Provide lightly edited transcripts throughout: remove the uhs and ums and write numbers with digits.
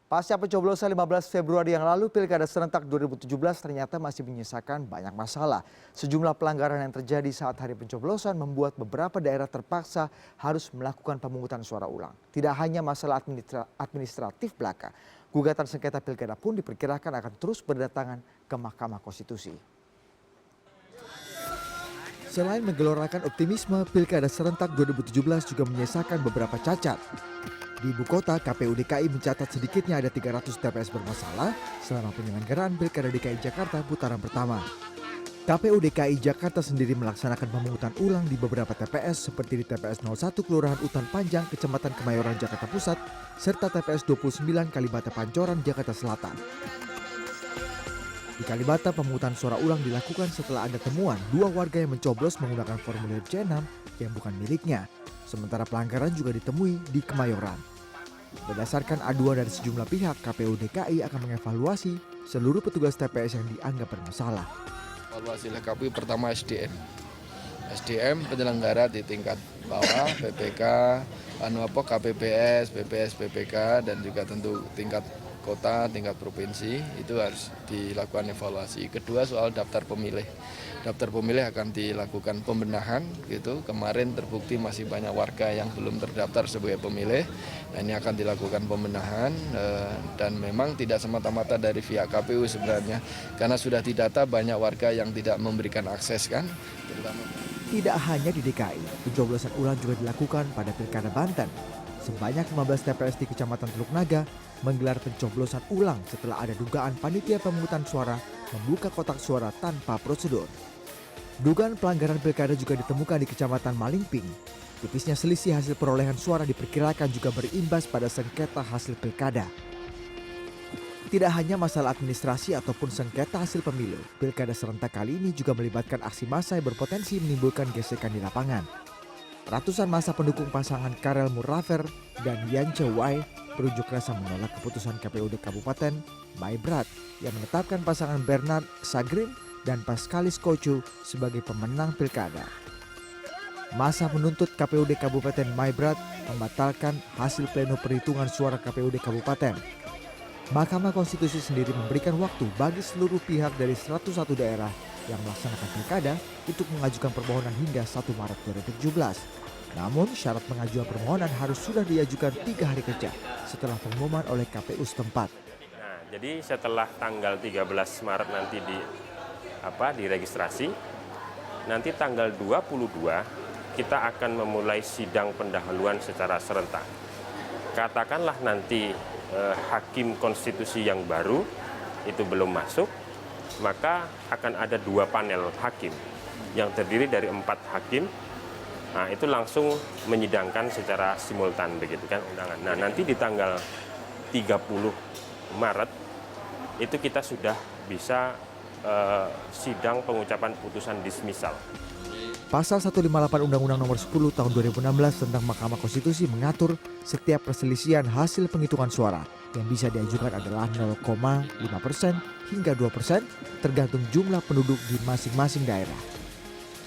Pasca pencoblosan 15 Februari yang lalu, Pilkada serentak 2017 ternyata masih menyisakan banyak masalah. Sejumlah pelanggaran yang terjadi saat hari pencoblosan membuat beberapa daerah terpaksa harus melakukan pemungutan suara ulang. Tidak hanya masalah administratif belaka, gugatan sengketa pilkada pun diperkirakan akan terus berdatangan ke Mahkamah Konstitusi. Selain menggelorakan optimisme, Pilkada serentak 2017 juga menyisakan beberapa cacat. Di ibu kota, KPU DKI mencatat sedikitnya ada 300 TPS bermasalah selama penyelenggaraan Pilkada DKI Jakarta putaran pertama. KPU DKI Jakarta sendiri melaksanakan pemungutan ulang di beberapa TPS seperti di TPS 01 Kelurahan Utan Panjang, Kecamatan Kemayoran, Jakarta Pusat, serta TPS 29 Kalibata Pancoran, Jakarta Selatan. Di Kalibata, pemungutan suara ulang dilakukan setelah ada temuan dua warga yang mencoblos menggunakan formulir C6 yang bukan miliknya. Sementara pelanggaran juga ditemui di Kemayoran. Berdasarkan aduan dari sejumlah pihak, KPU DKI akan mengevaluasi seluruh petugas TPS yang dianggap bermasalah. Evaluasi oleh KPU pertama SDM penyelenggara di tingkat bawah, PPK, KPPS, BPS, PPK, dan juga tentu tingkat kota, tingkat provinsi, itu harus dilakukan evaluasi. Kedua, soal daftar pemilih. Daftar pemilih akan dilakukan pembenahan gitu. Kemarin terbukti masih banyak warga yang belum terdaftar sebagai pemilih. Nah, ini akan dilakukan pembenahan dan memang tidak semata-mata dari pihak KPU sebenarnya, karena sudah didata banyak warga yang tidak memberikan akses kan. Tidak hanya di DKI, pencoblosan ulang juga dilakukan pada Pilkada Banten. Sebanyak 15 TPS di Kecamatan Teluk Naga menggelar pencoblosan ulang setelah ada dugaan panitia pemungutan suara membuka kotak suara tanpa prosedur. Dugaan pelanggaran pilkada juga ditemukan di Kecamatan Malingping. Tipisnya selisih hasil perolehan suara diperkirakan juga berimbas pada sengketa hasil pilkada. Tidak hanya masalah administrasi ataupun sengketa hasil pemilu, pilkada serentak kali ini juga melibatkan aksi massa yang berpotensi menimbulkan gesekan di lapangan. Ratusan massa pendukung pasangan Karel Murafer dan Yance Wai berunjuk rasa menolak keputusan KPUD Kabupaten Maibrat yang menetapkan pasangan Bernard Sagrin dan Paskalis Kocu sebagai pemenang pilkada. Massa menuntut KPUD Kabupaten Maibrat membatalkan hasil pleno perhitungan suara KPUD Kabupaten. Mahkamah Konstitusi sendiri memberikan waktu bagi seluruh pihak dari 101 daerah yang melaksanakan pilkada untuk mengajukan permohonan hingga 1 Maret 2017. Namun syarat pengajuan permohonan harus sudah diajukan 3 hari kerja setelah pengumuman oleh KPU setempat. Nah, jadi setelah tanggal 13 Maret nanti diregistrasi, nanti tanggal 22 kita akan memulai sidang pendahuluan secara serentak. Katakanlah nanti hakim konstitusi yang baru itu belum masuk, maka akan ada 2 panel hakim yang terdiri dari 4 hakim. Nah, itu langsung menyidangkan secara simultan begitu kan undangan. Nah, nanti di tanggal 30 Maret itu kita sudah bisa sidang pengucapan putusan dismisal. Pasal 158 Undang-Undang Nomor 10 Tahun 2016 tentang Mahkamah Konstitusi mengatur setiap perselisihan hasil penghitungan suara yang bisa diajukan adalah 0,5% hingga 2% tergantung jumlah penduduk di masing-masing daerah.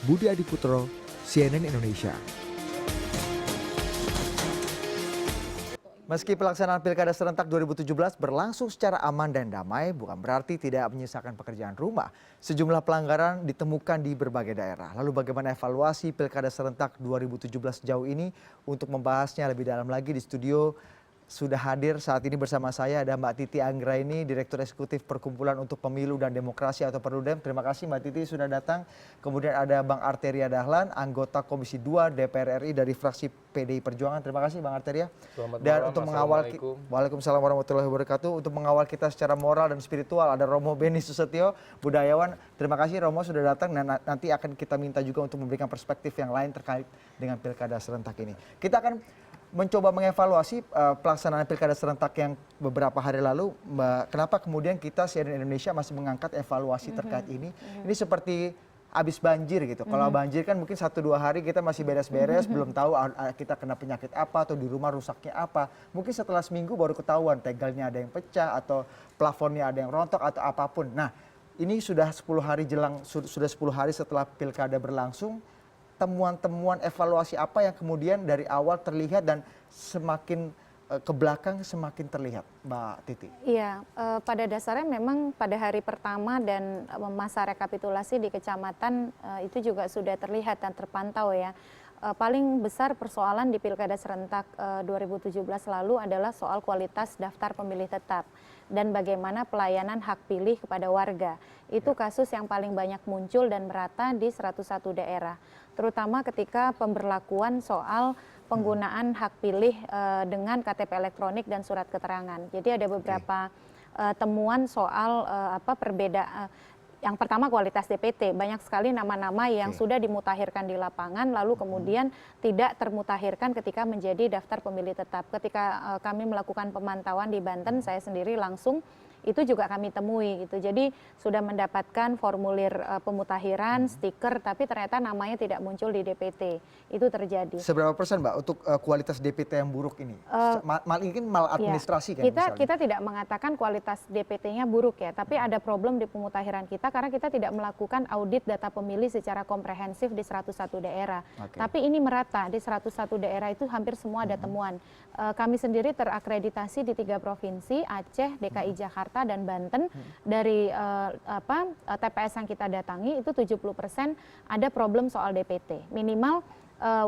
Budi Adiputro, CNN Indonesia. Meski pelaksanaan Pilkada serentak 2017 berlangsung secara aman dan damai, bukan berarti tidak menyisakan pekerjaan rumah. Sejumlah pelanggaran ditemukan di berbagai daerah. Lalu bagaimana evaluasi Pilkada serentak 2017 sejauh ini? Untuk membahasnya lebih dalam lagi di studio sudah hadir saat ini bersama saya ada Mbak Titi Anggraini, Direktur Eksekutif Perkumpulan untuk Pemilu dan Demokrasi atau Perludem. Terima kasih Mbak Titi sudah datang. Kemudian ada Bang Arteria Dahlan, anggota Komisi 2 DPR RI dari fraksi PDI Perjuangan. Terima kasih Bang Arteria. Selamat dan malam, untuk mengawal Waalaikumsalam warahmatullahi wabarakatuh. Untuk mengawal kita secara moral dan spiritual ada Romo Beni Susetio, budayawan. Terima kasih Romo sudah datang dan nanti akan kita minta juga untuk memberikan perspektif yang lain terkait dengan Pilkada serentak ini. Kita akan mencoba mengevaluasi pelaksanaan Pilkada serentak yang beberapa hari lalu. Kenapa kemudian kita CNN Indonesia masih mengangkat evaluasi terkait ini? Ini seperti habis banjir gitu. Kalau banjir kan mungkin 1-2 hari kita masih beres-beres, belum tahu kita kena penyakit apa atau di rumah rusaknya apa. Mungkin setelah seminggu baru ketahuan tegalnya ada yang pecah atau plafonnya ada yang rontok atau apapun. Nah, ini sudah 10 hari setelah Pilkada berlangsung. Temuan-temuan evaluasi apa yang kemudian dari awal terlihat dan semakin ke belakang semakin terlihat, Mbak Titi? Iya, pada dasarnya memang pada hari pertama dan masa rekapitulasi di kecamatan itu juga sudah terlihat dan terpantau ya. Paling besar persoalan di Pilkada serentak 2017 lalu adalah soal kualitas daftar pemilih tetap dan bagaimana pelayanan hak pilih kepada warga. Itu kasus yang paling banyak muncul dan merata di 101 daerah, terutama ketika pemberlakuan soal penggunaan hak pilih dengan KTP elektronik dan surat keterangan. Jadi ada beberapa temuan soal perbedaan. Yang pertama kualitas DPT, banyak sekali nama-nama yang sudah dimutakhirkan di lapangan lalu kemudian tidak termutakhirkan ketika menjadi daftar pemilih tetap. Ketika kami melakukan pemantauan di Banten, saya sendiri langsung itu juga kami temui gitu. Jadi sudah mendapatkan formulir pemutakhiran, stiker, tapi ternyata namanya tidak muncul di DPT. Itu terjadi. Seberapa persen, Mbak, untuk kualitas DPT yang buruk ini? Ini kan maladministrasi kan misalnya? Kita tidak mengatakan kualitas DPT-nya buruk ya, tapi ada problem di pemutakhiran kita karena kita tidak melakukan audit data pemilih secara komprehensif di 101 daerah. Tapi ini merata, di 101 daerah itu hampir semua ada temuan. Kami sendiri terakreditasi di 3 provinsi, Aceh, DKI Jakarta, dan Banten. Dari TPS yang kita datangi itu 70% ada problem soal DPT. Minimal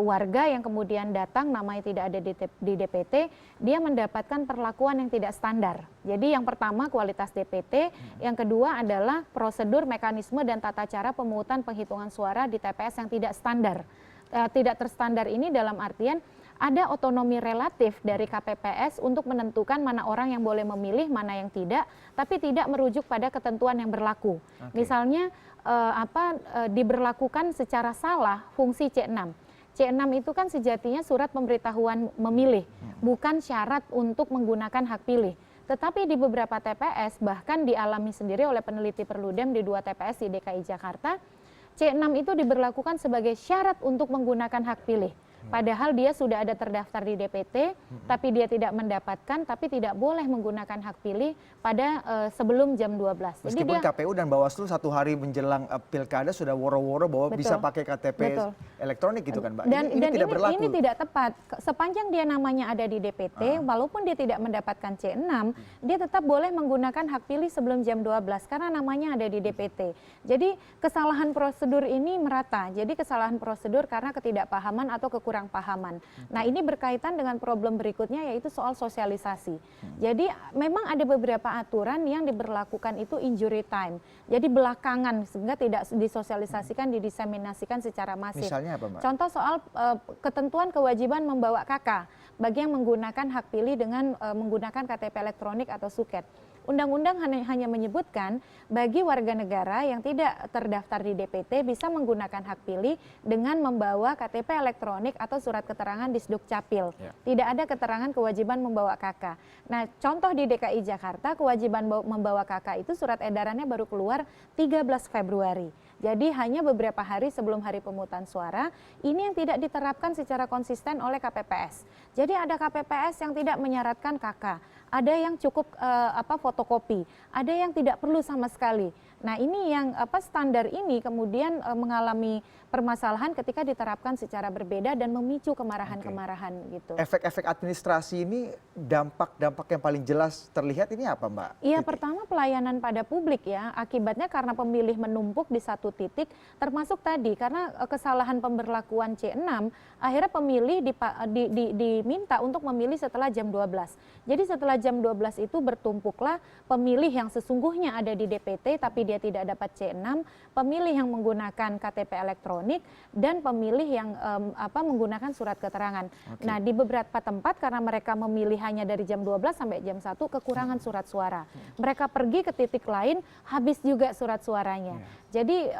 warga yang kemudian datang namanya tidak ada di DPT, dia mendapatkan perlakuan yang tidak standar. Jadi yang pertama kualitas DPT, yang kedua adalah prosedur, mekanisme dan tata cara pemungutan penghitungan suara di TPS yang tidak standar. Tidak terstandar ini dalam artian ada otonomi relatif dari KPPS untuk menentukan mana orang yang boleh memilih, mana yang tidak, tapi tidak merujuk pada ketentuan yang berlaku. Misalnya diberlakukan secara salah fungsi C6. C6 itu kan sejatinya surat pemberitahuan memilih, bukan syarat untuk menggunakan hak pilih. Tetapi di beberapa TPS, bahkan dialami sendiri oleh peneliti Perludem di 2 TPS di DKI Jakarta, C6 itu diberlakukan sebagai syarat untuk menggunakan hak pilih. Padahal dia sudah ada terdaftar di DPT, tapi dia tidak mendapatkan, tapi tidak boleh menggunakan hak pilih pada sebelum jam 12. Meskipun Jadi dia, KPU dan Bawaslu 1 hari menjelang pilkada sudah woro-woro bahwa bisa pakai KTP elektronik gitu kan, Mbak? Dan ini tidak berlaku. Ini tidak tepat. Sepanjang dia namanya ada di DPT, walaupun dia tidak mendapatkan C6, dia tetap boleh menggunakan hak pilih sebelum jam 12 karena namanya ada di DPT. Jadi kesalahan prosedur ini merata. Jadi kesalahan prosedur karena ketidakpahaman atau kekurangan pahaman. Nah, ini berkaitan dengan problem berikutnya yaitu soal sosialisasi. Jadi memang ada beberapa aturan yang diberlakukan itu injury time. Jadi belakangan sehingga tidak disosialisasikan, didiseminasikan secara masif. Misalnya apa, Mbak? Contoh soal ketentuan kewajiban membawa KK bagi yang menggunakan hak pilih dengan menggunakan KTP elektronik atau suket. Undang-undang hanya menyebutkan bagi warga negara yang tidak terdaftar di DPT bisa menggunakan hak pilih dengan membawa KTP elektronik atau surat keterangan di Sdukcapil. Tidak ada keterangan kewajiban membawa KK. Nah, contoh di DKI Jakarta kewajiban membawa KK itu surat edarannya baru keluar 13 Februari. Jadi hanya beberapa hari sebelum hari pemungutan suara, ini yang tidak diterapkan secara konsisten oleh KPPS. Jadi ada KPPS yang tidak menyaratkan KK, ada yang cukup fotokopi, ada yang tidak perlu sama sekali. Nah, ini yang standar ini kemudian mengalami permasalahan ketika diterapkan secara berbeda dan memicu kemarahan-kemarahan gitu. Efek-efek administrasi ini dampak yang paling jelas terlihat ini apa, Mbak? Iya, pertama pelayanan pada publik ya. Akibatnya karena pemilih menumpuk di satu titik, termasuk tadi karena kesalahan pemberlakuan C6, akhirnya pemilih diminta untuk memilih setelah jam 12. Jadi setelah jam 12 itu bertumpuklah pemilih yang sesungguhnya ada di DPT tapi dia tidak dapat C6, pemilih yang menggunakan KTP elektronik, dan pemilih yang menggunakan surat keterangan. Nah, di beberapa tempat karena mereka memilih hanya dari jam 12 sampai jam 1 kekurangan surat suara. Mereka pergi ke titik lain, habis juga surat suaranya. Jadi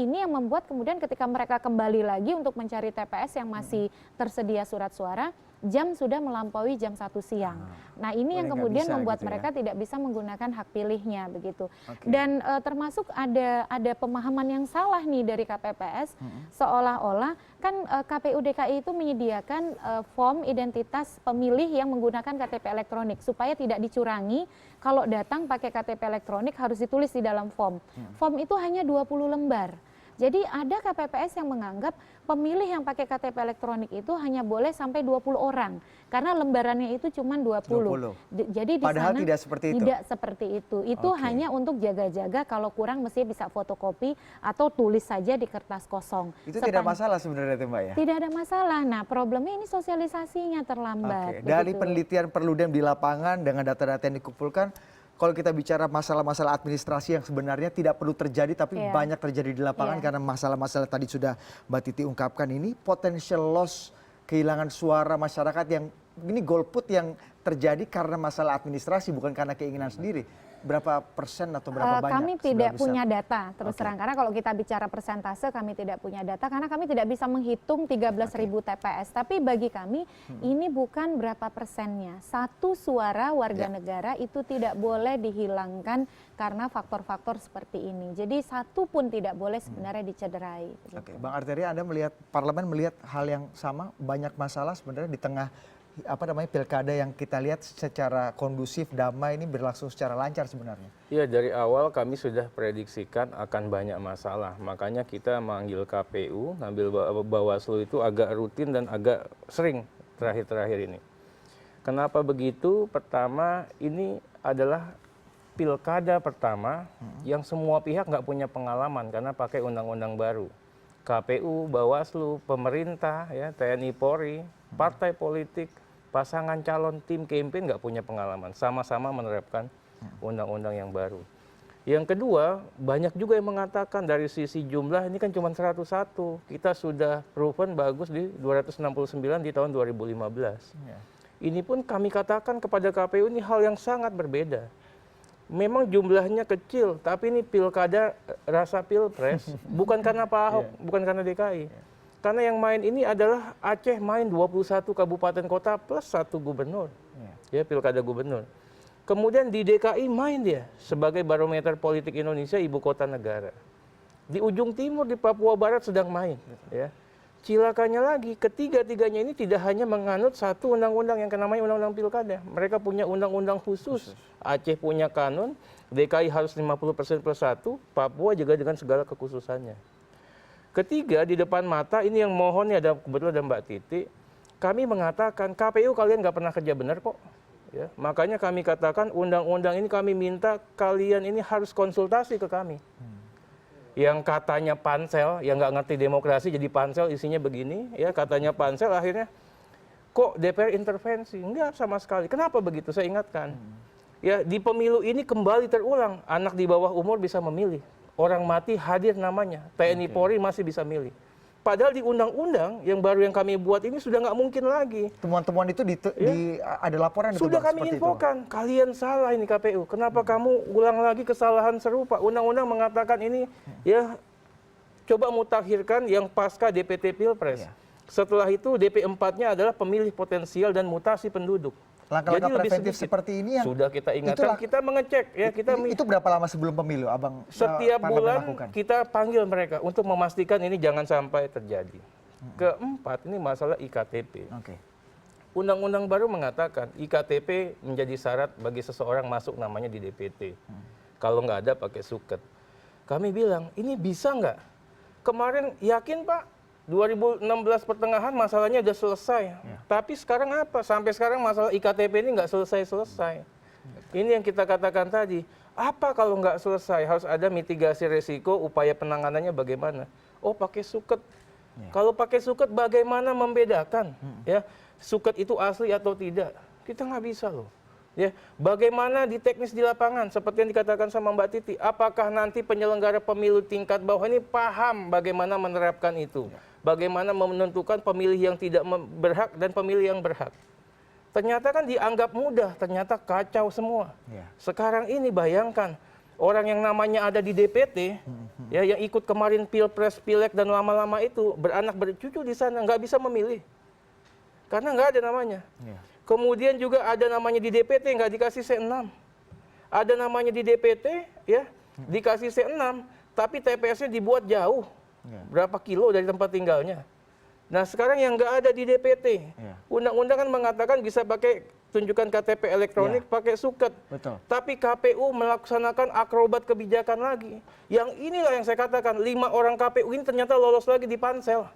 ini yang membuat kemudian ketika mereka kembali lagi untuk mencari TPS yang masih tersedia surat suara, jam sudah melampaui jam 1 siang. Nah, ini yang kemudian membuat mereka tidak bisa menggunakan hak pilihnya begitu. Dan termasuk ada pemahaman yang salah nih dari KPPS, seolah-olah kan KPU DKI itu menyediakan form identitas pemilih yang menggunakan KTP elektronik supaya tidak dicurangi. Kalau datang pakai KTP elektronik harus ditulis di dalam form. Form itu hanya 20 lembar. Jadi ada KPPS yang menganggap pemilih yang pakai KTP elektronik itu hanya boleh sampai 20 orang karena lembarannya itu cuma 20. Jadi di Padahal sana tidak seperti itu. Tidak seperti itu. Itu Oke. hanya untuk jaga-jaga kalau kurang mesti bisa fotokopi atau tulis saja di kertas kosong. Itu tidak masalah sebenarnya itu Mbak ya? Tidak ada masalah. Nah, problemnya ini sosialisasinya terlambat. Oke. Dari begitu. penelitian Perludem di lapangan dengan data-data yang dikumpulkan, kalau kita bicara masalah-masalah administrasi yang sebenarnya tidak perlu terjadi tapi Iya. banyak terjadi di lapangan Iya. karena masalah-masalah tadi sudah Mbak Titi ungkapkan ini, potential loss, kehilangan suara masyarakat yang ini golput yang terjadi karena masalah administrasi bukan karena keinginan sendiri. Berapa persen atau berapa banyak? Kami seberapa tidak besar? punya data terus Oke. terang karena kalau kita bicara persentase kami tidak punya data karena kami tidak bisa menghitung 13.000 TPS. Tapi bagi kami ini bukan berapa persennya. Satu suara warga negara itu tidak boleh dihilangkan karena faktor-faktor seperti ini. Jadi satu pun tidak boleh sebenarnya dicederai. Oke, Bang Arteria, Anda melihat parlemen melihat hal yang sama, banyak masalah sebenarnya di tengah pilkada yang kita lihat secara kondusif, damai ini berlangsung secara lancar sebenarnya. Ya, dari awal kami sudah prediksikan akan banyak masalah. Makanya kita manggil KPU, ngambil Bawaslu itu agak rutin dan agak sering terakhir-terakhir ini. Kenapa begitu? Pertama, ini adalah pilkada pertama yang semua pihak nggak punya pengalaman karena pakai undang-undang baru. KPU, Bawaslu, pemerintah, ya, TNI, Polri, partai politik, pasangan calon, tim campaign nggak punya pengalaman. Sama-sama menerapkan undang-undang yang baru. Yang kedua, banyak juga yang mengatakan dari sisi jumlah ini kan cuma 101. Kita sudah proven bagus di 269 di tahun 2015. Ini pun kami katakan kepada KPU ini hal yang sangat berbeda. Memang jumlahnya kecil, tapi ini pilkada rasa pilpres, bukan karena Pak Ahok, bukan karena DKI. Karena yang main ini adalah Aceh main 21 kabupaten kota plus 1 gubernur, ya pilkada gubernur. Kemudian di DKI main dia sebagai barometer politik Indonesia, ibu kota negara. Di ujung timur di Papua Barat sedang main, ya. Cilakanya lagi, ketiga-tiganya ini tidak hanya menganut satu undang-undang yang namanya undang-undang pilkada. Mereka punya undang-undang khusus. Aceh punya kanun, DKI harus 50% plus 1, Papua juga dengan segala kekhususannya. Ketiga, di depan mata, ini yang mohon ya, ada kebetulan ada Mbak Titi, kami mengatakan KPU kalian nggak pernah kerja benar kok. Ya, makanya kami katakan undang-undang ini kami minta kalian ini harus konsultasi ke kami. Yang katanya pansel, yang nggak ngerti demokrasi jadi pansel isinya begini, ya katanya pansel akhirnya kok DPR intervensi? Enggak sama sekali. Kenapa begitu? Saya ingatkan. Ya di pemilu ini kembali terulang, anak di bawah umur bisa memilih. Orang mati hadir namanya, TNI Polri masih bisa milih. Padahal di undang-undang yang baru yang kami buat ini sudah nggak mungkin lagi. Temuan-temuan itu ada laporan itu, Sudah Bang, kami seperti infokan, kalian salah ini KPU. Kenapa kamu ulang lagi kesalahan serupa? Undang-undang mengatakan ini ya coba mutakhirkan yang pasca DPT Pilpres. Setelah itu DP 4-nya adalah pemilih potensial dan mutasi penduduk. Langkah-langkah Jadi lebih preventif sedikit. seperti ini yang Sudah kita ingatkan, kita mengecek ya, itu berapa lama sebelum pemilu, Abang? setiap parlemen bulan lakukan? kita panggil mereka untuk memastikan ini jangan sampai terjadi. Keempat, ini masalah IKTP. Oke. Undang-undang baru mengatakan IKTP menjadi syarat bagi seseorang masuk namanya di DPT. Kalau nggak ada pakai suket. Kami bilang, ini bisa nggak? Kemarin yakin Pak, 2016 pertengahan masalahnya sudah selesai. Tapi sekarang apa? Sampai sekarang masalah IKTP ini nggak selesai-selesai. Ini yang kita katakan tadi. Apa kalau nggak selesai? Harus ada mitigasi resiko, upaya penanganannya bagaimana? Oh pakai suket. Kalau pakai suket bagaimana membedakan? Ya, suket itu asli atau tidak? Kita nggak bisa loh. Ya, bagaimana di teknis di lapangan seperti yang dikatakan sama Mbak Titi, apakah nanti penyelenggara pemilu tingkat bawah ini paham bagaimana menerapkan itu? Bagaimana menentukan pemilih yang tidak berhak dan pemilih yang berhak? Ternyata kan dianggap mudah, ternyata kacau semua. Sekarang ini bayangkan orang yang namanya ada di DPT, ya yang ikut kemarin Pilpres, Pileg dan lama-lama itu beranak bercucu di sana nggak bisa memilih, karena nggak ada namanya. Kemudian juga ada namanya di DPT nggak dikasih C6, ada namanya di DPT ya dikasih C6, tapi TPS-nya dibuat jauh, berapa kilo dari tempat tinggalnya. Nah sekarang yang nggak ada di DPT, Iya. undang-undang kan mengatakan bisa pakai tunjukkan KTP elektronik pakai suket. Betul. Tapi KPU melaksanakan akrobat kebijakan lagi. Yang inilah yang saya katakan, 5 orang KPU ini ternyata lolos lagi di pansel.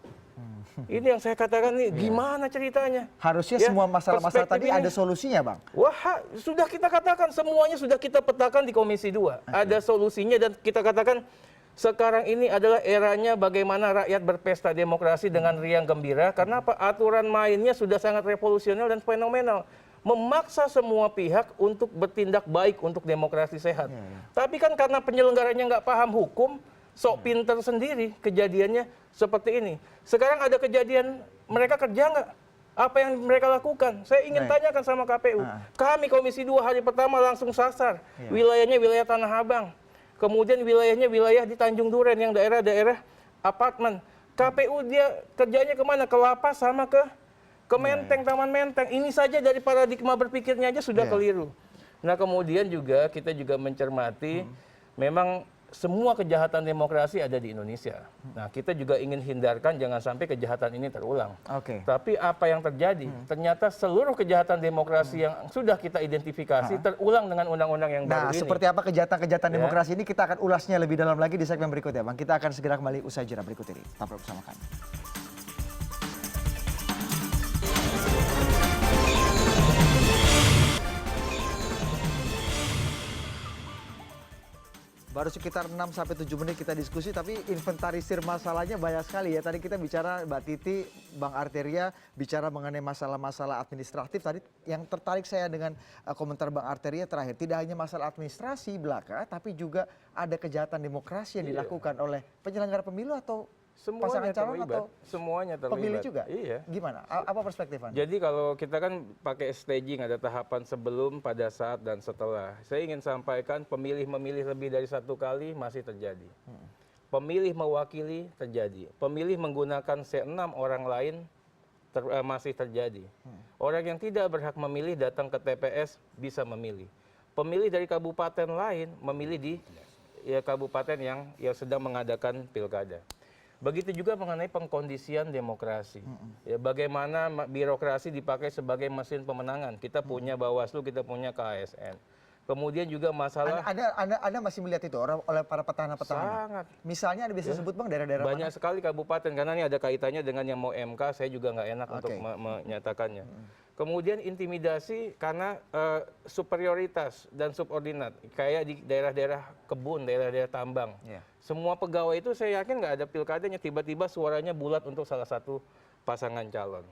Ini yang saya katakan nih, gimana ceritanya? Harusnya Ya, semua masalah-masalah perspektif tadi ini. ada solusinya, Bang. Wah, sudah kita katakan semuanya sudah kita petakan di Komisi 2. Ada solusinya dan kita katakan sekarang ini adalah eranya bagaimana rakyat berpesta demokrasi dengan riang gembira karena apa? Aturan mainnya sudah sangat revolusioner dan fenomenal. Memaksa semua pihak untuk bertindak baik untuk demokrasi sehat. Tapi kan karena penyelenggaranya nggak paham hukum, sok pinter sendiri kejadiannya seperti ini. Sekarang ada kejadian mereka kerja nggak? Apa yang mereka lakukan? Saya ingin tanyakan sama KPU. Kami Komisi 2 hari pertama langsung sasar. Wilayahnya wilayah Tanah Abang. Kemudian wilayahnya wilayah di Tanjung Duren yang daerah-daerah apartemen. KPU dia kerjanya kemana? Ke Lapas sama ke Menteng, Taman Menteng. Ini saja dari paradigma berpikirnya aja sudah keliru. Nah kemudian juga kita juga mencermati memang semua kejahatan demokrasi ada di Indonesia. Nah kita juga ingin hindarkan jangan sampai kejahatan ini terulang. Oke. Tapi apa yang terjadi? Ternyata seluruh kejahatan demokrasi yang sudah kita identifikasi terulang dengan undang-undang yang Nah, baru ini. seperti apa kejahatan-kejahatan demokrasi ini kita akan ulasnya lebih dalam lagi di segmen berikutnya, Bang. Kita akan segera kembali usai jeda berikut ini. Tetap bersama kami. Baru sekitar 6-7 menit kita diskusi, tapi inventarisir masalahnya banyak sekali ya. Tadi kita bicara, Mbak Titi, Bang Arteria, bicara mengenai masalah-masalah administratif. Tadi yang tertarik saya dengan komentar Bang Arteria terakhir. Tidak hanya masalah administrasi belaka, tapi juga ada kejahatan demokrasi yang dilakukan oleh penyelenggara pemilu atau pasangan calon atau Semuanya terlibat. pemilih juga? Iya. Gimana? Apa perspektif Anda? Jadi kalau kita kan pakai staging, ada tahapan sebelum, pada saat, dan setelah. Saya ingin sampaikan pemilih memilih lebih dari satu kali masih terjadi. Pemilih mewakili terjadi. Pemilih menggunakan C6 orang lain masih terjadi. Orang yang tidak berhak memilih datang ke TPS bisa memilih. Pemilih dari kabupaten lain memilih di kabupaten yang sedang mengadakan pilkada. Begitu juga mengenai pengkondisian demokrasi. Ya, bagaimana birokrasi dipakai sebagai mesin pemenangan. Kita punya Bawaslu, kita punya KASN. Kemudian juga masalah Anda masih melihat itu oleh para petahana-petahana? sangat. Misalnya Anda bisa sebut Bang daerah-daerah Banyak mana? sekali kabupaten, karena ini ada kaitannya dengan yang mau MK, saya juga nggak enak untuk menyatakannya. Kemudian intimidasi karena superioritas dan subordinat, kayak di daerah-daerah kebun, daerah-daerah tambang. Semua pegawai itu saya yakin nggak ada pilkadanya, tiba-tiba suaranya bulat untuk salah satu pasangan calon.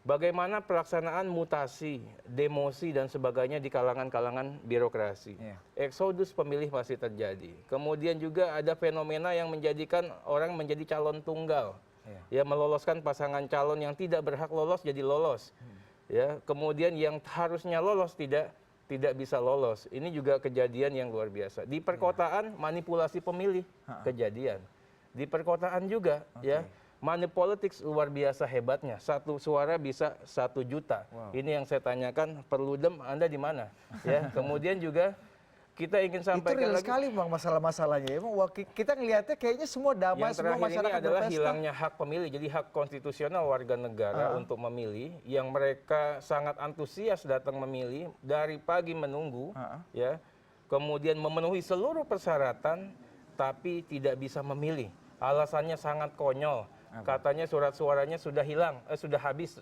Bagaimana pelaksanaan mutasi, demosi, dan sebagainya di kalangan-kalangan birokrasi. Eksodus pemilih masih terjadi. Kemudian juga ada fenomena yang menjadikan orang menjadi calon tunggal. Ya, meloloskan pasangan calon yang tidak berhak lolos jadi lolos. Ya, kemudian yang harusnya lolos tidak bisa lolos. Ini juga kejadian yang luar biasa. Di perkotaan manipulasi pemilih kejadian. Di perkotaan juga ya money politics luar biasa hebatnya. Satu suara bisa 1 juta. Ini yang saya tanyakan, Perludem Anda di mana? Ya, kemudian juga kita ingin Itu sampaikan real lagi. sekali Bang masalah-masalahnya. Emang kita ngelihatnya kayaknya semua damai, Yang semua terakhir ini masyarakat adalah berpesta. hilangnya hak pemilih. Jadi hak konstitusional warga negara untuk memilih, yang mereka sangat antusias datang memilih dari pagi menunggu, ya, kemudian memenuhi seluruh persyaratan, tapi tidak bisa memilih. Alasannya sangat konyol. Katanya surat suaranya sudah hilang, sudah habis.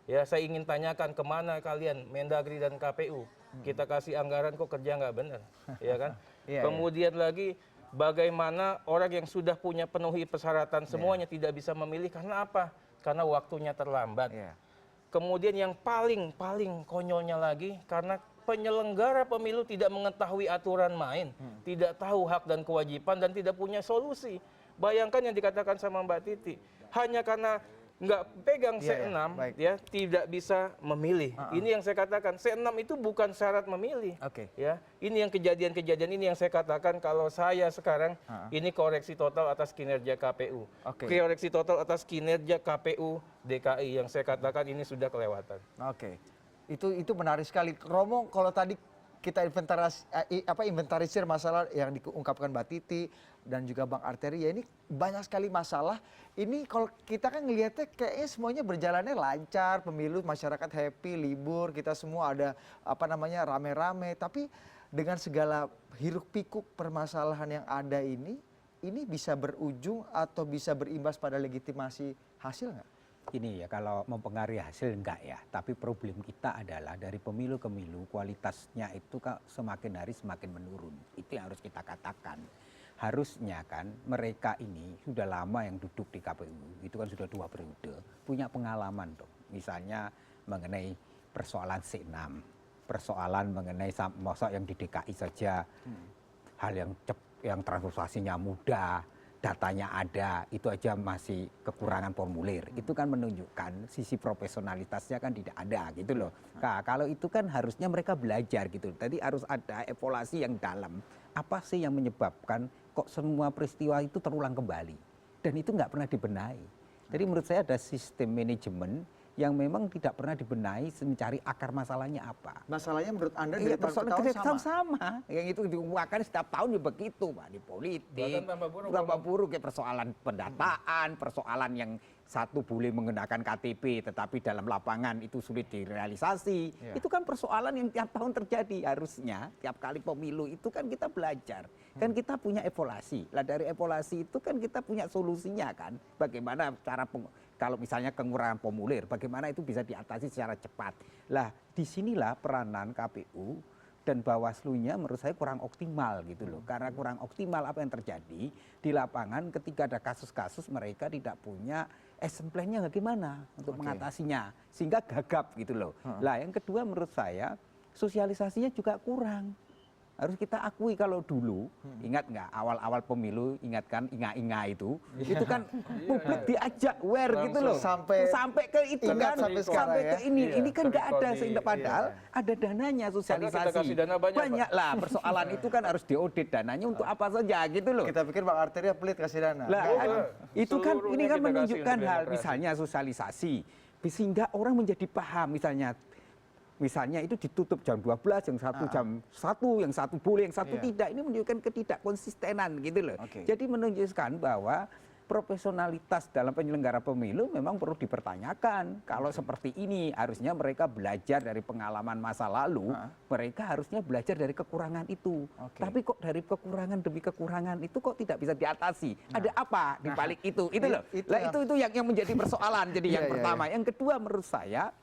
Ya, saya ingin tanyakan kemana kalian, Mendagri dan KPU? Kita kasih anggaran kok kerja nggak benar, ya kan? Kemudian lagi bagaimana orang yang sudah punya penuhi persyaratan semuanya tidak bisa memilih karena apa? Karena waktunya terlambat. Kemudian yang paling konyolnya lagi karena penyelenggara pemilu tidak mengetahui aturan main, tidak tahu hak dan kewajiban dan tidak punya solusi. Bayangkan yang dikatakan sama Mbak Titi, hanya karena nggak pegang C6, ya tidak bisa memilih. Ini yang saya katakan, C6 itu bukan syarat memilih. Ya, ini yang kejadian-kejadian ini yang saya katakan kalau saya sekarang ini koreksi total atas kinerja KPU, koreksi total atas kinerja KPU DKI yang saya katakan ini sudah kelewatan. Itu menarik sekali. Romo, kalau tadi kita inventarisir masalah yang diungkapkan Mbak Titi dan juga Bang Arteri, ya ini banyak sekali masalah. Ini kalau kita kan ngelihatnya kayaknya semuanya berjalannya lancar, pemilu masyarakat happy, libur, kita semua ada rame-rame. Tapi dengan segala hiruk pikuk permasalahan yang ada ini bisa berujung atau bisa berimbas pada legitimasi hasil nggak? Ini ya, kalau mempengaruhi hasil enggak ya, tapi problem kita adalah dari pemilu ke pemilu kualitasnya itu semakin hari semakin menurun. Itu yang harus kita katakan. Harusnya kan mereka ini sudah lama yang duduk di KPU, itu kan sudah 2 periode, punya pengalaman dong. Misalnya mengenai persoalan C6, persoalan mengenai masa yang di DKI saja, hal yang transportasinya mudah, datanya ada, itu aja masih kekurangan formulir. Itu kan menunjukkan sisi profesionalitasnya kan tidak ada gitu loh. Nah, kalau itu kan harusnya mereka belajar gitu. Tadi harus ada evaluasi yang dalam. Apa sih yang menyebabkan kok semua peristiwa itu terulang kembali? Dan itu nggak pernah dibenahi. Jadi menurut saya ada sistem manajemen yang memang tidak pernah dibenahi mencari akar masalahnya apa. Masalahnya menurut Anda Iya, dari tahun ke tahun sama. Yang itu diungkapkan setiap tahun ya begitu, Pak, di politik. Tambah buruk ya, persoalan pendataan, persoalan yang satu boleh menggunakan KTP tetapi dalam lapangan itu sulit direalisasi. Itu kan persoalan yang tiap tahun terjadi. Harusnya tiap kali pemilu itu kan kita belajar. Kan kita punya evaluasi. Lah dari evaluasi itu kan kita punya solusinya kan. Bagaimana cara kalau misalnya kekurangan formulir, bagaimana itu bisa diatasi secara cepat. Lah, disinilah peranan KPU dan Bawaslu-nya menurut saya kurang optimal gitu loh. Karena kurang optimal apa yang terjadi di lapangan ketika ada kasus-kasus mereka tidak punya action plan-nya bagaimana untuk mengatasinya. Sehingga gagap gitu loh. Lah, yang kedua menurut saya sosialisasinya juga kurang. Harus kita akui kalau dulu, ingat nggak awal-awal pemilu, ingat kan inga-inga itu kan publik diajak gitu loh, sampai ke itu kan, sampai ke ini kan nggak ada sehingga padahal ada dananya sosialisasi, banyak lah persoalan itu kan harus diaudit dananya untuk apa saja gitu loh. Kita pikir Bang Arteria pelit kasih dana. Lah, itu kan ini kan menunjukkan hal misalnya sosialisasi, sehingga orang menjadi paham misalnya itu ditutup jam 12, yang satu jam 1, yang satu boleh, yang satu tidak. Ini menunjukkan ketidakkonsistenan gitu loh. Jadi menunjukkan bahwa profesionalitas dalam penyelenggara pemilu memang perlu dipertanyakan. Kalau seperti ini harusnya mereka belajar dari pengalaman masa lalu, mereka harusnya belajar dari kekurangan itu. Tapi kok dari kekurangan demi kekurangan itu kok tidak bisa diatasi? Ada apa di balik itu? Itu loh. Lah itu yang menjadi persoalan. Jadi yang pertama, yang kedua menurut saya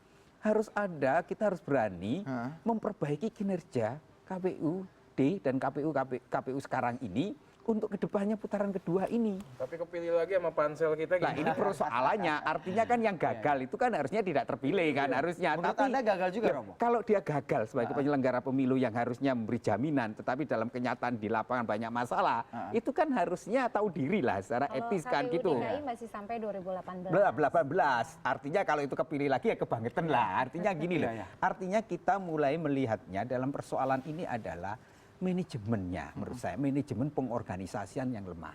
kita harus berani memperbaiki kinerja KPUD dan KPU sekarang ini untuk kedepannya putaran kedua ini. Tapi kepilih lagi sama pansel kita. Nah ini persoalannya, artinya kan yang gagal itu kan harusnya tidak terpilih kan harusnya. Menurut tapi Anda gagal juga, Romo? Kalau dia gagal sebagai penyelenggara pemilu yang harusnya memberi jaminan, tetapi dalam kenyataan di lapangan banyak masalah, itu kan harusnya tahu diri lah secara etis kan gitu. DKI masih sampai 2018. 18. Artinya kalau itu kepilih lagi ya kebangetan lah. Artinya gini loh. Artinya kita mulai melihatnya dalam persoalan ini adalah manajemennya, menurut saya manajemen pengorganisasian yang lemah,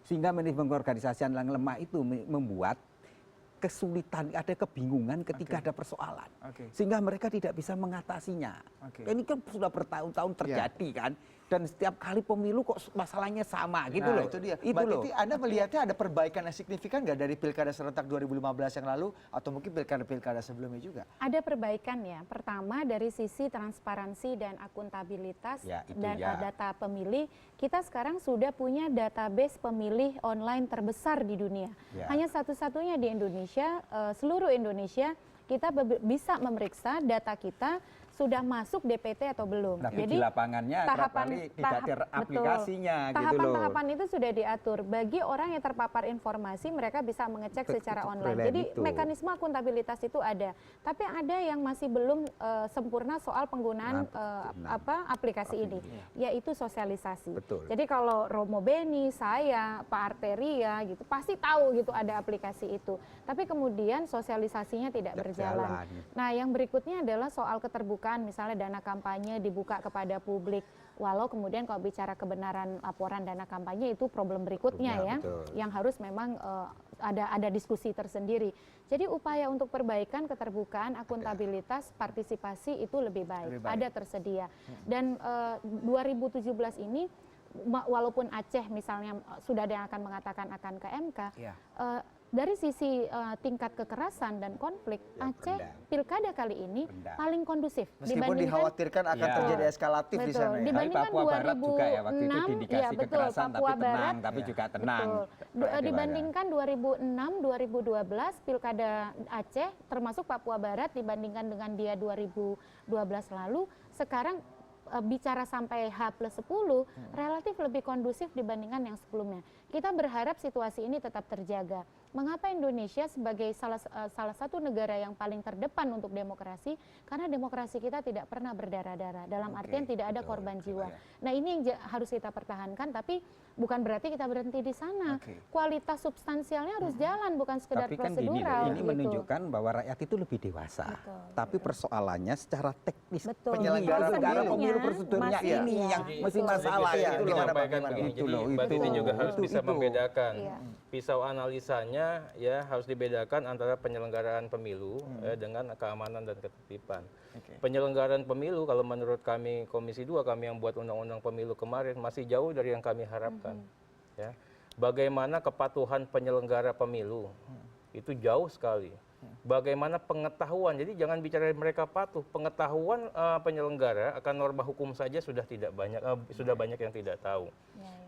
sehingga manajemen pengorganisasian yang lemah itu membuat kesulitan, ada kebingungan ketika ada persoalan, sehingga mereka tidak bisa mengatasinya. Ini kan sudah bertahun-tahun terjadi kan, dan setiap kali pemilu kok masalahnya sama gitu loh. Itu dia. Itu Mbak loh. Titi, Anda melihatnya ada perbaikan yang signifikan nggak dari pilkada serentak 2015 yang lalu atau mungkin pilkada-pilkada sebelumnya juga? Ada perbaikan ya. Pertama dari sisi transparansi dan akuntabilitas dan data pemilih, kita sekarang sudah punya database pemilih online terbesar di dunia. Hanya satu-satunya di Indonesia, seluruh Indonesia kita bisa memeriksa data kita sudah masuk DPT atau belum. Tapi di lapangannya tidak ada aplikasinya gitu loh. Tahapan-tahapan itu sudah diatur. Bagi orang yang terpapar informasi, mereka bisa mengecek secara online. Jadi mekanisme akuntabilitas itu ada. Tapi ada yang masih belum sempurna soal penggunaan aplikasi ini, yaitu sosialisasi. Jadi kalau Romo Beni, saya, Pak Arteria gitu, pasti tahu gitu ada aplikasi itu. Tapi kemudian sosialisasinya tidak berjalan. Nah, yang berikutnya adalah soal keterbukaan. Misalnya dana kampanye dibuka kepada publik, walau kemudian kalau bicara kebenaran laporan dana kampanye itu problem berikutnya ya, yang harus memang ada diskusi tersendiri. Jadi upaya untuk perbaikan, keterbukaan, akuntabilitas, partisipasi itu lebih baik. Ada tersedia. Dan 2017 ini walaupun Aceh misalnya sudah ada yang akan mengatakan akan ke MK, dari sisi tingkat kekerasan dan konflik, Aceh pilkada kali ini paling kondusif. Meskipun dikhawatirkan akan terjadi eskalatif di sana. Ya. Dibandingkan Papua Barat juga ya waktu itu 2006, diindikasi kekerasan Papua tapi tenang, Barat, tapi juga tenang. Dibandingkan 2006-2012 pilkada Aceh, termasuk Papua Barat, dibandingkan dengan dia 2012 lalu, sekarang bicara sampai H+10 relatif lebih kondusif dibandingkan yang sebelumnya. Kita berharap situasi ini tetap terjaga. Mengapa Indonesia sebagai salah satu negara yang paling terdepan untuk demokrasi? Karena demokrasi kita tidak pernah berdarah-darah. Dalam artian tidak ada korban jiwa. Nah ini yang harus kita pertahankan, tapi bukan berarti kita berhenti di sana. Kualitas substansialnya harus jalan, bukan sekedar Tapi kan prosedural. ini menunjukkan bahwa rakyat itu lebih dewasa. Tapi persoalannya secara teknis penyelenggara pemilu prosedurnya ini yang mesti masalah. Itu Itu loh, jadi Mbak Titi juga harus bisa membedakan. Pisau analisanya ya harus dibedakan antara penyelenggaraan pemilu dengan keamanan dan ketertiban. Penyelenggaraan pemilu kalau menurut kami Komisi 2, kami yang buat undang-undang pemilu kemarin masih jauh dari yang kami harapkan. Ya. Bagaimana kepatuhan penyelenggara pemilu itu jauh sekali. Bagaimana pengetahuan, jadi jangan bicara mereka patuh, pengetahuan penyelenggara akan norma hukum saja sudah banyak yang tidak tahu.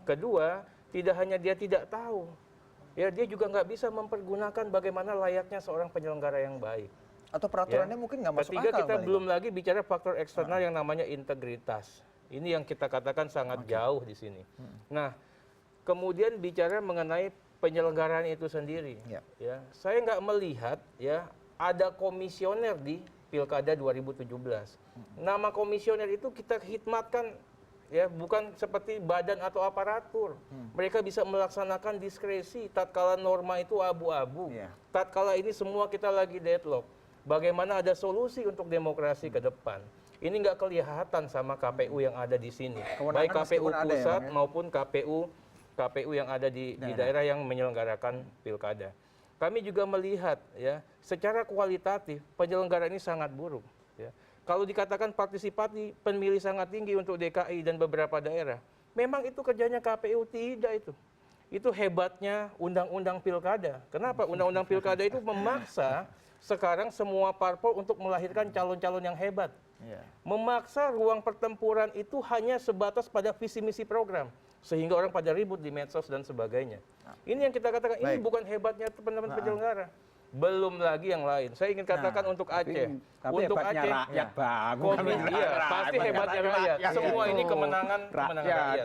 Kedua, tidak hanya dia tidak tahu, ya dia juga nggak bisa mempergunakan bagaimana layaknya seorang penyelenggara yang baik. Atau peraturannya mungkin nggak masuk Ketiga, akal. kita belum lagi bicara faktor eksternal yang namanya integritas. Ini yang kita katakan sangat jauh di sini. Nah, kemudian bicara mengenai penyelenggaraan itu sendiri. Ya, saya nggak melihat ya ada komisioner di Pilkada 2017. Nama komisioner itu kita khidmatkan ya, bukan seperti badan atau aparatur. Mereka bisa melaksanakan diskresi tatkala norma itu abu-abu. Tatkala ini semua kita lagi deadlock. Bagaimana ada solusi untuk demokrasi ke depan. Ini nggak kelihatan sama KPU yang ada di sini. Baik KPU pusat maupun KPU yang ada di daerah yang menyelenggarakan pilkada. Kami juga melihat ya, secara kualitatif penyelenggara ini sangat buruk. Ya. Kalau dikatakan partisipasi pemilih sangat tinggi untuk DKI dan beberapa daerah, memang itu kerjanya KPU, tidak itu. Itu hebatnya undang-undang pilkada. Kenapa? Undang-undang pilkada itu memaksa sekarang semua parpol untuk melahirkan calon-calon yang hebat. Memaksa ruang pertempuran itu hanya sebatas pada visi misi program. Sehingga orang pada ribut di medsos dan sebagainya. Ini yang kita katakan, ini bukan hebatnya teman-teman penyelenggara. Belum lagi yang lain. Saya ingin katakan untuk Aceh. Tapi untuk hebatnya Aceh, rakyat pasti hebatnya rakyat. Semua ini kemenangan rakyat.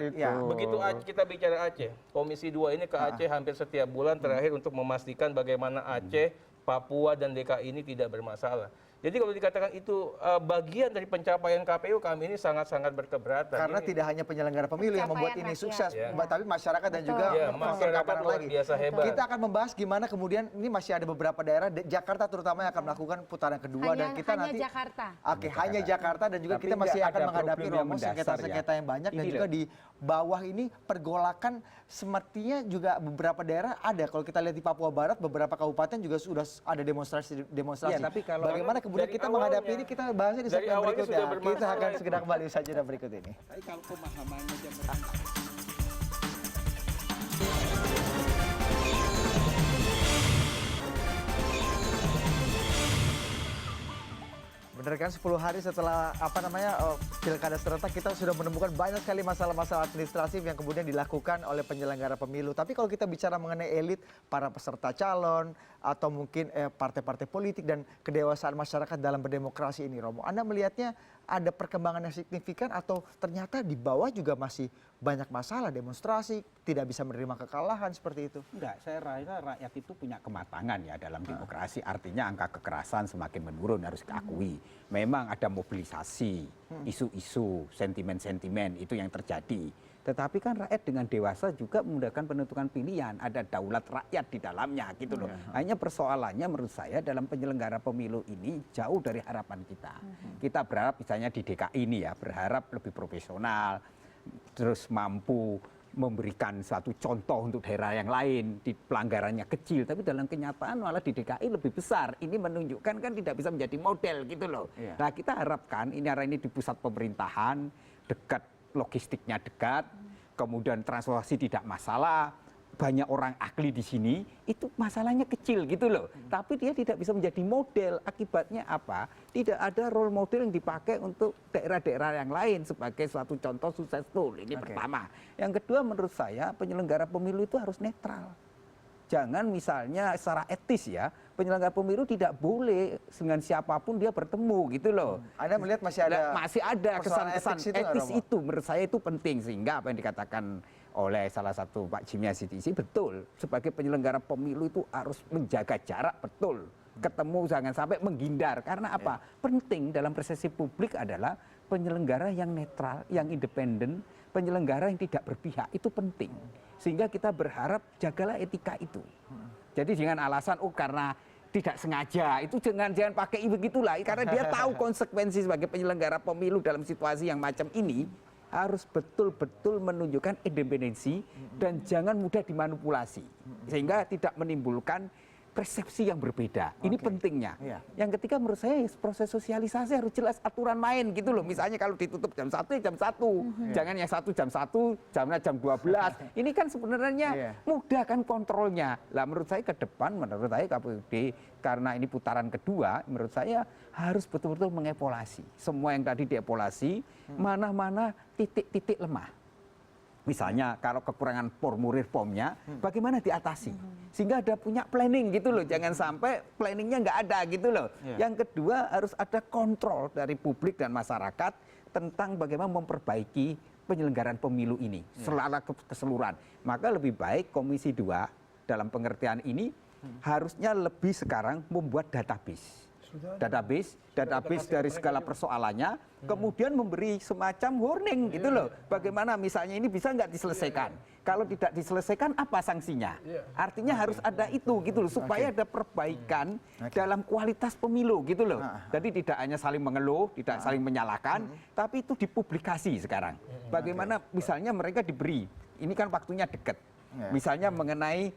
Begitu kita bicara Aceh, Komisi 2 ini ke Aceh hampir setiap bulan terakhir untuk memastikan bagaimana Aceh, Papua, dan DKI ini tidak bermasalah. Jadi kalau dikatakan itu bagian dari pencapaian KPU, kami ini sangat-sangat berkeberatan. Karena tidak hanya penyelenggara pemilu yang membuat ini sukses, tapi masyarakat dan juga masyarakat luar biasa hebat. Kita akan membahas gimana kemudian ini masih ada beberapa daerah, Jakarta terutama yang akan melakukan putaran kedua dan kita nanti Jakarta. hanya Jakarta dan juga kita masih akan menghadapi Romo sengketa-sengketa yang banyak dan juga di bawah ini pergolakan sepertinya juga beberapa daerah ada. Kalau kita lihat di Papua Barat beberapa kabupaten juga sudah ada demonstrasi. Tapi kalau bagaimana kemudian kita menghadapi ini, kita bahasnya di segmen berikutnya. Kita akan segera kembali saja dan berikut ini. Tapi kalau pemahamannya Benar kan, 10 hari setelah pilkada serentak kita sudah menemukan banyak sekali masalah-masalah administratif yang kemudian dilakukan oleh penyelenggara pemilu. Tapi kalau kita bicara mengenai elit, para peserta calon, atau mungkin partai-partai politik dan kedewasaan masyarakat dalam berdemokrasi ini, Romo, Anda melihatnya ada perkembangan yang signifikan atau ternyata di bawah juga masih banyak masalah, demonstrasi, tidak bisa menerima kekalahan seperti itu? Enggak, saya rasa rakyat itu punya kematangan ya dalam demokrasi. Artinya angka kekerasan semakin menurun, harus diakui. Memang ada mobilisasi, isu-isu, sentimen-sentimen itu yang terjadi. Tetapi kan rakyat dengan dewasa juga memudahkan penentuan pilihan. Ada daulat rakyat di dalamnya gitu loh. Hanya persoalannya menurut saya dalam penyelenggara pemilu ini jauh dari harapan kita. Kita berharap misalnya di DKI ini ya, berharap lebih profesional, terus mampu memberikan suatu contoh untuk daerah yang lain, di pelanggarannya kecil, tapi dalam kenyataan malah di DKI lebih besar. Ini menunjukkan kan tidak bisa menjadi model gitu loh. Nah kita harapkan ini di pusat pemerintahan, dekat, logistiknya dekat, kemudian transportasi tidak masalah, banyak orang ahli di sini, itu masalahnya kecil gitu loh. Tapi dia tidak bisa menjadi model. Akibatnya apa? Tidak ada role model yang dipakai untuk daerah-daerah yang lain sebagai suatu contoh sukses story. Ini pertama. Yang kedua menurut saya penyelenggara pemilu itu harus netral. Jangan misalnya secara etis ya, penyelenggara pemilu tidak boleh dengan siapapun dia bertemu gitu loh. Anda melihat masih ada kesan-kesan etis itu, itu, menurut saya itu penting, sehingga apa yang dikatakan oleh salah satu Pak Jimmy Asidisi betul, sebagai penyelenggara pemilu itu harus menjaga jarak, betul, ketemu jangan sampai menghindar, karena apa? Penting dalam persepsi publik adalah penyelenggara yang netral, yang independen, penyelenggara yang tidak berpihak, itu penting, sehingga kita berharap jagalah etika itu. Jadi dengan alasan karena tidak sengaja, itu jangan pakai begitulah, karena dia tahu konsekuensi sebagai penyelenggara pemilu dalam situasi yang macam ini harus betul-betul menunjukkan independensi dan jangan mudah dimanipulasi, sehingga tidak menimbulkan persepsi yang berbeda. Ini pentingnya. Yang ketiga menurut saya proses sosialisasi harus jelas aturan main gitu loh. Misalnya kalau ditutup jam 1 jam 1. Jangan yang 1 jam 1, jamnya jam 12. Ini kan sebenarnya mudah kan kontrolnya. Lah menurut saya ke depan, menurut saya KPUD karena ini putaran kedua, menurut saya harus betul-betul mengevaluasi. Semua yang tadi dievaluasi, mana-mana titik-titik lemah. Misalnya kalau kekurangan formulir formnya, bagaimana diatasi? Sehingga ada punya planning gitu loh, jangan sampai planningnya nggak ada gitu loh. Yang kedua harus ada kontrol dari publik dan masyarakat tentang bagaimana memperbaiki penyelenggaraan pemilu ini secara keseluruhan. Maka lebih baik Komisi 2 dalam pengertian ini harusnya lebih sekarang membuat database dari segala persoalannya, kemudian memberi semacam warning gitu loh. Bagaimana misalnya ini bisa nggak diselesaikan? Kalau tidak diselesaikan apa sanksinya? Artinya harus ada itu gitu loh, supaya ada perbaikan dalam kualitas pemilu gitu loh. Jadi tidak hanya saling mengeluh, tidak saling menyalahkan, tapi itu dipublikasi sekarang. Bagaimana misalnya mereka diberi, ini kan waktunya dekat. Misalnya mengenai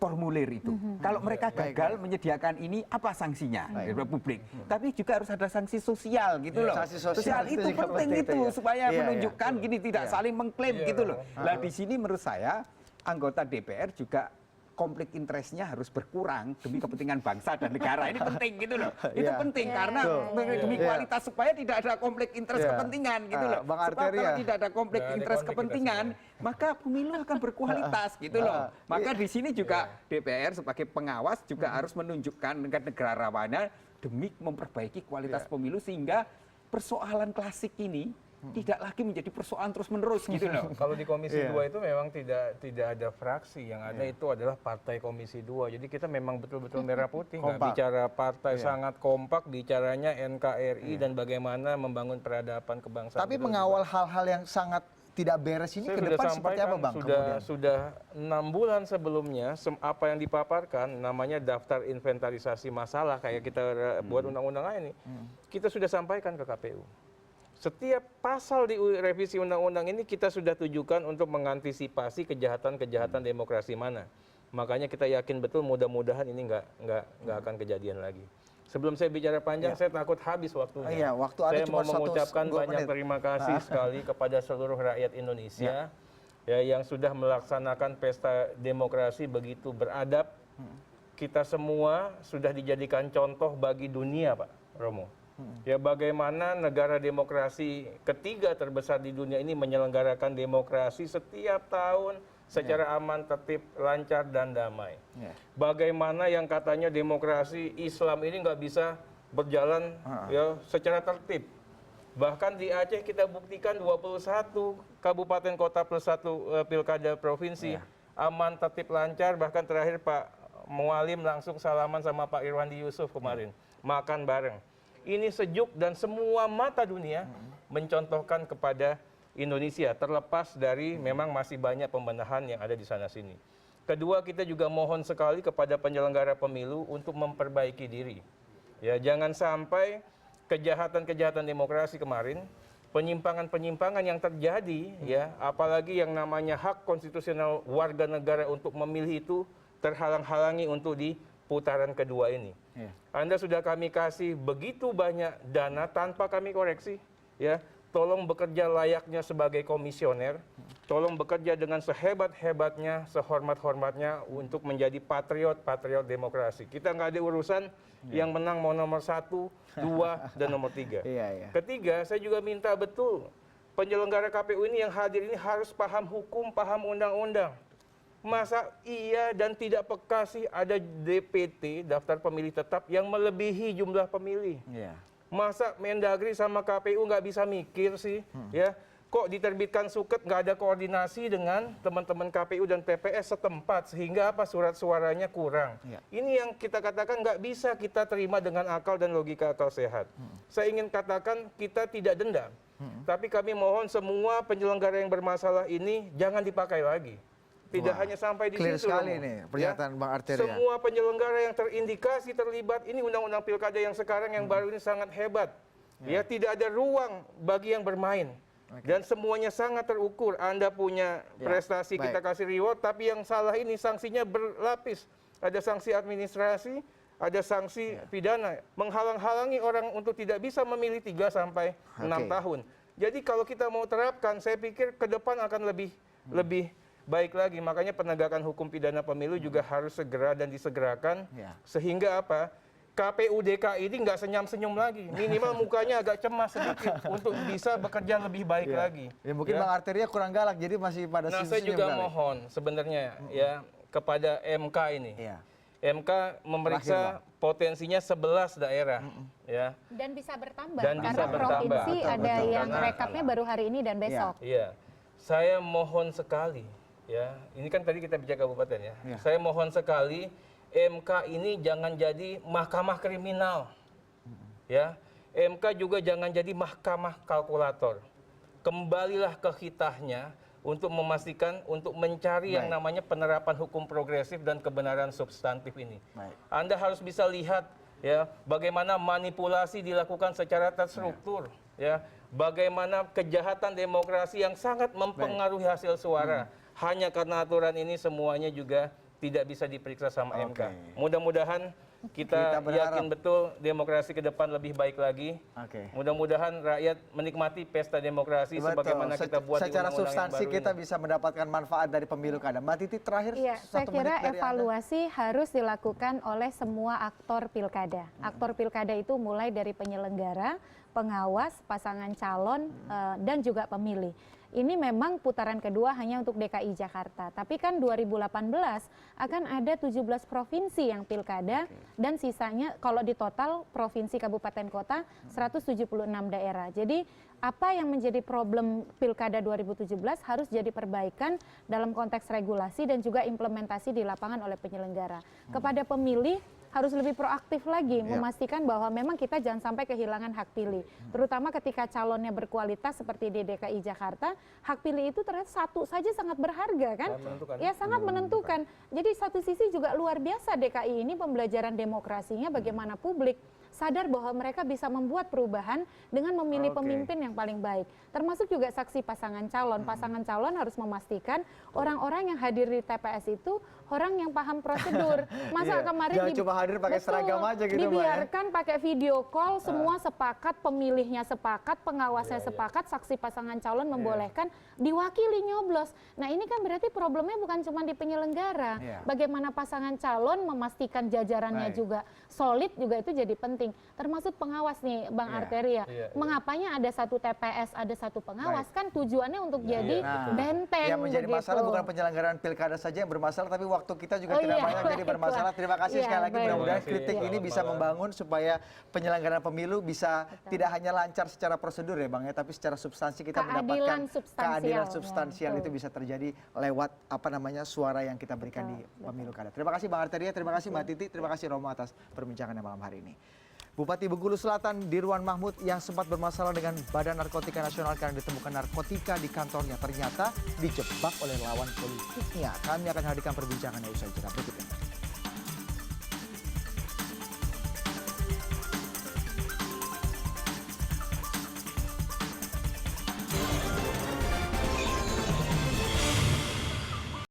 formulir itu. Kalau mereka gagal menyediakan ini, apa sanksinya dari publik? Tapi juga harus ada sanksi sosial gitu loh. Sanksi sosial itu penting itu supaya menunjukkan gini tidak saling mengklaim gitu loh. Nah di sini menurut saya anggota DPR juga konflik interestnya harus berkurang demi kepentingan bangsa dan negara. Ini penting gitu loh. Itu penting karena demi kualitas supaya tidak ada konflik interest kepentingan gitu loh. Supaya kalau tidak ada konflik interest kepentingan, maka pemilu akan berkualitas gitu loh. Maka di sini juga DPR sebagai pengawas juga harus menunjukkan negarawannya demi memperbaiki kualitas pemilu sehingga persoalan klasik ini tidak lagi menjadi persoalan terus-menerus gitu loh. Kalau di Komisi 2 itu memang tidak ada fraksi, yang ada itu adalah partai Komisi 2. Jadi kita memang betul-betul merah putih, nggak bicara partai, sangat kompak bicaranya NKRI dan bagaimana membangun peradaban kebangsaan. Tapi mengawal hal-hal yang sangat tidak beres ini ke depan seperti apa Bang? Sudah 6 bulan sebelumnya apa yang dipaparkan namanya daftar inventarisasi masalah kayak kita buat undang-undang ini, kita sudah sampaikan ke KPU. Setiap pasal di revisi undang-undang ini kita sudah tujukan untuk mengantisipasi kejahatan-kejahatan demokrasi mana. Makanya kita yakin betul mudah-mudahan ini nggak akan kejadian lagi. Sebelum saya bicara panjang, saya takut habis waktunya. Saya mau mengucapkan banyak terima kasih sekali kepada seluruh rakyat Indonesia yang sudah melaksanakan pesta demokrasi begitu beradab. Kita semua sudah dijadikan contoh bagi dunia, Pak Romo. Ya bagaimana negara demokrasi ketiga terbesar di dunia ini menyelenggarakan demokrasi setiap tahun secara aman, tertib, lancar dan damai. Bagaimana yang katanya demokrasi Islam ini nggak bisa berjalan ya secara tertib. Bahkan di Aceh kita buktikan 21 kabupaten kota plus 1 pilkada provinsi aman, tertib, lancar. Bahkan terakhir Pak Mualim langsung salaman sama Pak Irwandi Yusuf kemarin, makan bareng. Ini sejuk dan semua mata dunia mencontohkan kepada Indonesia, terlepas dari memang masih banyak pembenahan yang ada di sana-sini. Kedua, kita juga mohon sekali kepada penyelenggara pemilu untuk memperbaiki diri. Ya, jangan sampai kejahatan-kejahatan demokrasi kemarin penyimpangan-penyimpangan yang terjadi, ya, apalagi yang namanya hak konstitusional warga negara untuk memilih itu terhalang-halangi untuk di putaran kedua ini. Anda sudah kami kasih begitu banyak dana tanpa kami koreksi, ya. Tolong bekerja layaknya sebagai komisioner, tolong bekerja dengan sehebat-hebatnya, sehormat-hormatnya untuk menjadi patriot demokrasi. Kita nggak ada urusan yang menang mau nomor 1, 2, dan nomor 3. Ketiga, saya juga minta betul penyelenggara KPU ini yang hadir ini harus paham hukum, paham undang-undang. Masa iya dan tidak peka sih ada DPT, daftar pemilih tetap, yang melebihi jumlah pemilih? Masa Mendagri sama KPU nggak bisa mikir sih, ya? Kok diterbitkan suket nggak ada koordinasi dengan teman-teman KPU dan TPS setempat sehingga apa surat suaranya kurang? Ini yang kita katakan nggak bisa kita terima dengan akal dan logika akal sehat. Saya ingin katakan kita tidak dendam, tapi kami mohon semua penyelenggara yang bermasalah ini jangan dipakai lagi. Tidak hanya sampai di clear situ. Sekali nih pernyataan Bang Arteria. Semua penyelenggara yang terindikasi terlibat, ini undang-undang pilkada yang sekarang yang baru ini sangat hebat. Ya, tidak ada ruang bagi yang bermain. Dan semuanya sangat terukur. Anda punya prestasi, kita kasih reward, tapi yang salah ini sanksinya berlapis. Ada sanksi administrasi, ada sanksi pidana. Menghalang-halangi orang untuk tidak bisa memilih 3 sampai 6 tahun. Jadi kalau kita mau terapkan, saya pikir ke depan akan lebih baik lagi. Makanya penegakan hukum pidana pemilu juga harus segera dan disegerakan. Sehingga apa? KPU DKI ini nggak senyum-senyum lagi. Minimal mukanya agak cemas sedikit untuk bisa bekerja lebih baik lagi. Ya, mungkin Bang Arteria kurang galak, jadi masih pada Nah, saya juga mohon sebenarnya ya kepada MK ini. MK memeriksa potensinya 11 daerah. Ya. Dan bisa bertambah. Dan karena bisa bertambah. provinsi ada yang rekapnya baru hari ini dan besok. Iya. Saya mohon sekali. Ya, ini kan tadi kita bicara kabupaten ya. Saya mohon sekali MK ini jangan jadi mahkamah kriminal. Ya, MK juga jangan jadi mahkamah kalkulator. Kembalilah ke hitahnya untuk memastikan, untuk mencari yang namanya penerapan hukum progresif dan kebenaran substantif ini. Anda harus bisa lihat ya bagaimana manipulasi dilakukan secara terstruktur. Ya, bagaimana kejahatan demokrasi yang sangat mempengaruhi hasil suara. Hanya karena aturan ini semuanya juga tidak bisa diperiksa sama MK. Mudah-mudahan kita yakin betul demokrasi ke depan lebih baik lagi. Mudah-mudahan rakyat menikmati pesta demokrasi sebagaimana kita buat secara di undang-undang substansi yang baru kita ini. bisa mendapatkan manfaat dari pemilu kada. Mbak Titi terakhir Saya kira evaluasi harus dilakukan oleh semua aktor pilkada. Aktor pilkada itu mulai dari penyelenggara, pengawas, pasangan calon, dan juga pemilih. Ini memang putaran kedua hanya untuk DKI Jakarta. Tapi kan 2018 akan ada 17 provinsi yang pilkada dan sisanya kalau di total provinsi kabupaten kota 176 daerah. Jadi apa yang menjadi problem pilkada 2017 harus jadi perbaikan dalam konteks regulasi dan juga implementasi di lapangan oleh penyelenggara. Kepada pemilih harus lebih proaktif lagi memastikan bahwa memang kita jangan sampai kehilangan hak pilih. Terutama ketika calonnya berkualitas seperti di DKI Jakarta, hak pilih itu ternyata satu saja sangat berharga kan? Ya sangat menentukan. Jadi satu sisi juga luar biasa DKI ini pembelajaran demokrasinya bagaimana publik sadar bahwa mereka bisa membuat perubahan dengan memilih pemimpin yang paling baik. Termasuk juga saksi pasangan calon. Pasangan calon harus memastikan orang-orang yang hadir di TPS itu orang yang paham prosedur. Masa kemarin jangan cuma hadir pakai seragam aja gitu, dibiarkan pakai video call, semua sepakat, pemilihnya sepakat, pengawasnya sepakat, saksi pasangan calon membolehkan, diwakili nyoblos. Nah ini kan berarti problemnya bukan cuma di penyelenggara. Bagaimana pasangan calon memastikan jajarannya juga solid juga itu jadi penting. Termasuk pengawas nih Bang Arteria. Mengapanya ada satu TPS, ada satu pengawas kan tujuannya untuk jadi benteng. Yang menjadi begitu. masalah bukan penyelenggaraan pilkada saja yang bermasalah, tapi waktu kita juga tidak banyak jadi bermasalah. Terima kasih sekali lagi. Mudah-mudahan kritik ini bisa membangun supaya penyelenggaraan pemilu bisa tidak hanya lancar secara prosedur ya Bang ya, tapi secara substansi kita mendapatkan keadilan substansial itu bisa terjadi lewat suara yang kita berikan di pemilu kada. Terima kasih Bang Arteria, terima kasih Mbak Titi, terima kasih Romo atas perbincangannya malam hari ini. Bupati Bengkulu Selatan Dirwan Mahmud yang sempat bermasalah dengan Badan Narkotika Nasional karena ditemukan narkotika di kantornya ternyata dijebak oleh lawan politiknya. Kami akan hadirkan perbincangannya usai jeda berikut ini.